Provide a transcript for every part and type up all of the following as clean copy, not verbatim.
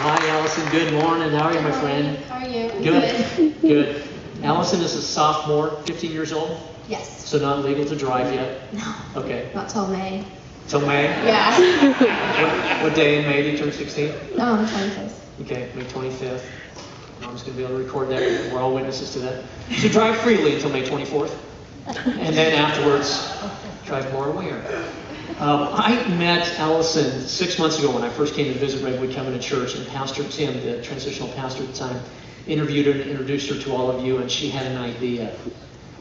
Hi, Allison. Good morning. How are you, my friend? How are you? Good. Good. Allison is a sophomore, 15 years old? Yes. So not legal to drive yet? No. Okay. Not till May. Till May? Yeah. What day in May do you turn 16? 25th. Okay, May 25th. I'm just going to be able to record that. We're all witnesses to that. So drive freely until May 24th. And then afterwards, drive more aware. I met Allison 6 months ago when I first came to visit Redwood Covenant Church, and Pastor Tim, the transitional pastor at the time, interviewed her and introduced her to all of you, and she had an idea.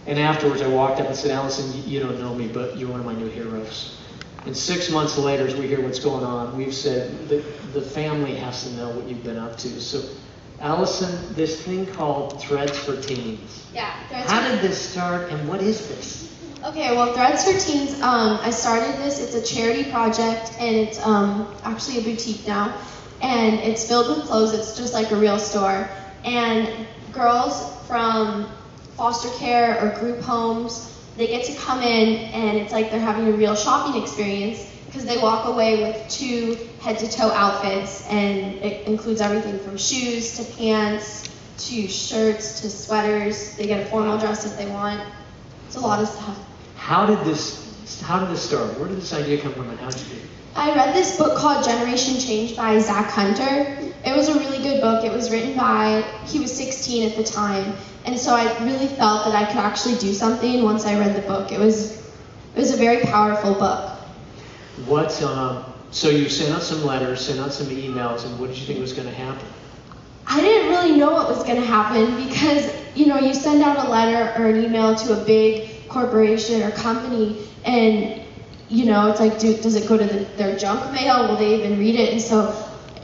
And afterwards I walked up and said, Allison, you don't know me, but you're one of my new heroes. And 6 months later, as we hear what's going on, we've said that the family has to know what you've been up to. So, Allison, this thing called Threads for Teens. Yeah. How did this start, and what is this? Okay, well, Threads for Teens, I started this. It's a charity project, and it's actually a boutique now. And it's filled with clothes. It's just like a real store. And girls from foster care or group homes, they get to come in, and it's like they're having a real shopping experience because they walk away with 2 head-to-toe outfits, and it includes everything from shoes to pants to shirts to sweaters. They get a formal dress if they want. It's a lot of stuff. How did this start? Where did this idea come from, and how did you do it? I read this book called Generation Change by Zach Hunter. It was a really good book. It was written by, he was 16 at the time, and so I really felt that I could actually do something once I read the book. It was a very powerful book. So you sent out some letters, sent out some emails, and what did you think was going to happen? I didn't really know what was going to happen because, you send out a letter or an email to a big corporation or company, and it's like, does it go to their junk mail? Will they even read it? And so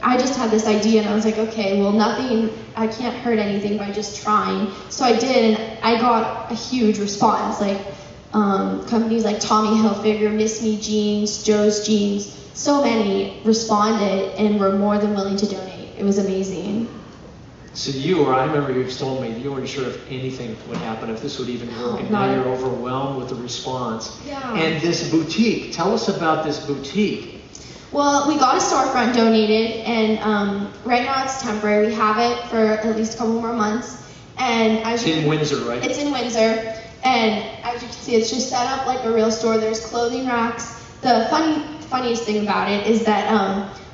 I just had this idea, and I was like, okay, well, I can't hurt anything by just trying. So I did, and I got a huge response. Like companies like Tommy Hilfiger, Miss Me Jeans, Joe's Jeans, so many responded and were more than willing to donate. It was amazing. So I remember you told me you weren't sure if anything would happen, if this would even work, and No. now you're overwhelmed with the response. Yeah. And this boutique, tell us about this boutique. Well, we got a storefront donated, and right now it's temporary. We have it for at least a couple more months. And It's in Windsor, right? It's in Windsor, and as you can see, it's just set up like a real store. There's clothing racks. The funniest thing about it is that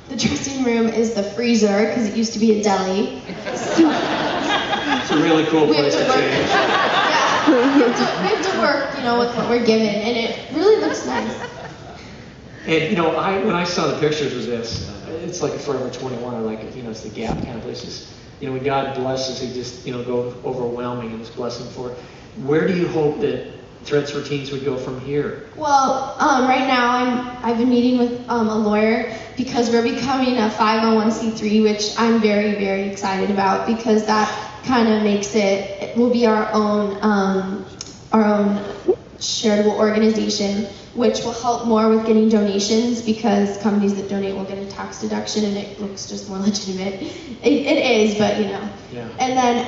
the dressing room is the freezer because it used to be a deli. So, it's a really cool place to change. Yeah, we have to work, with what we're given, and it really looks nice. And when I saw the pictures of this, it's like a Forever 21, or like it's the Gap kind of places. When God blesses, He just go overwhelming in His blessing for it. Where do you hope that Threads for Teens would go from here? Well, right now I've been meeting with a lawyer because we're becoming a 501c3, which I'm very, very excited about because that kind of makes it will be our own charitable organization, which will help more with getting donations because companies that donate will get a tax deduction, and it looks just more legitimate. It is, but Yeah. And then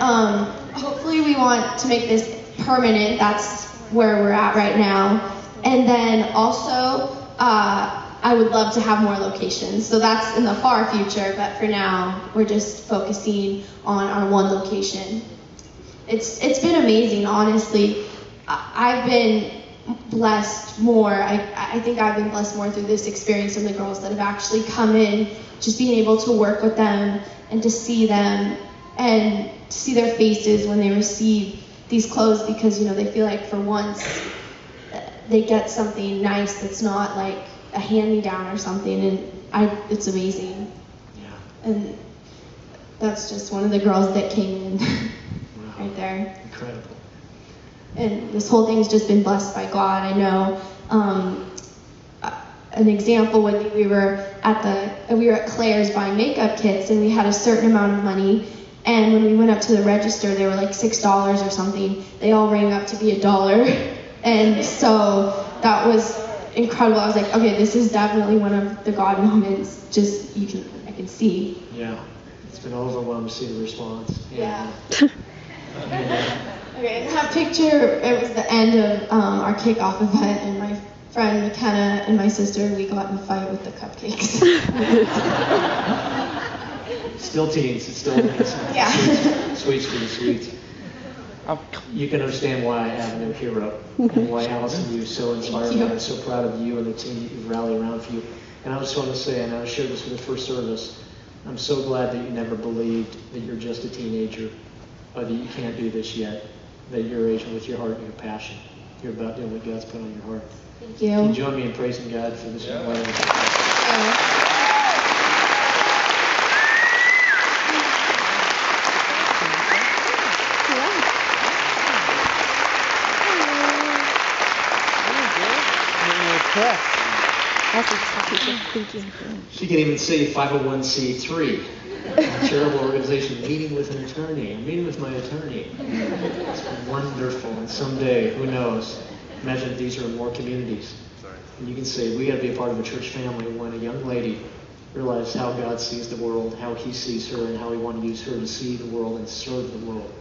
hopefully we want to make this permanent. That's where we're at right now. And then also, I would love to have more locations. So that's in the far future, but for now, we're just focusing on our one location. It's been amazing, honestly. I've been blessed more. I think I've been blessed more through this experience than the girls that have actually come in, just being able to work with them and to see them and to see their faces when they receive these clothes because, they feel like for once they get something nice that's not like a hand-me-down or something, and it's amazing. Yeah. And that's just one of the girls that came in right there. Incredible. And this whole thing's just been blessed by God. I know an example would be we were at Claire's buying makeup kits, and we had a certain amount of money. And when we went up to the register, they were like $6 or something. They all rang up to be $1. And so that was incredible. I was like, okay, this is definitely one of the God moments. I can see. Yeah. It's been overwhelmed to see the response. Yeah. Okay, in that picture, it was the end of our kickoff event, and my friend McKenna and my sister, we got in a fight with the cupcakes. Still teens. It's still Yeah. sweet, sweet. You can understand why I have no hero and why Allison, you're so inspired. I'm so proud of you and the team that you've rallied around for you. And I just want to say, and I shared this with the first service, I'm so glad that you never believed that you're just a teenager, or that you can't do this yet, that you're aging with your heart and your passion. You're about doing what God's put on your heart. Thank you. Can you join me in praising God for this young lady? She can even say 501c3, a charitable organization, meeting with an attorney. I'm meeting with my attorney. It's wonderful. And someday, who knows, imagine if these are in more communities. And you can say, we got to be a part of a church family when a young lady realized how God sees the world, how he sees her, and how he wanted to use her to see the world and serve the world.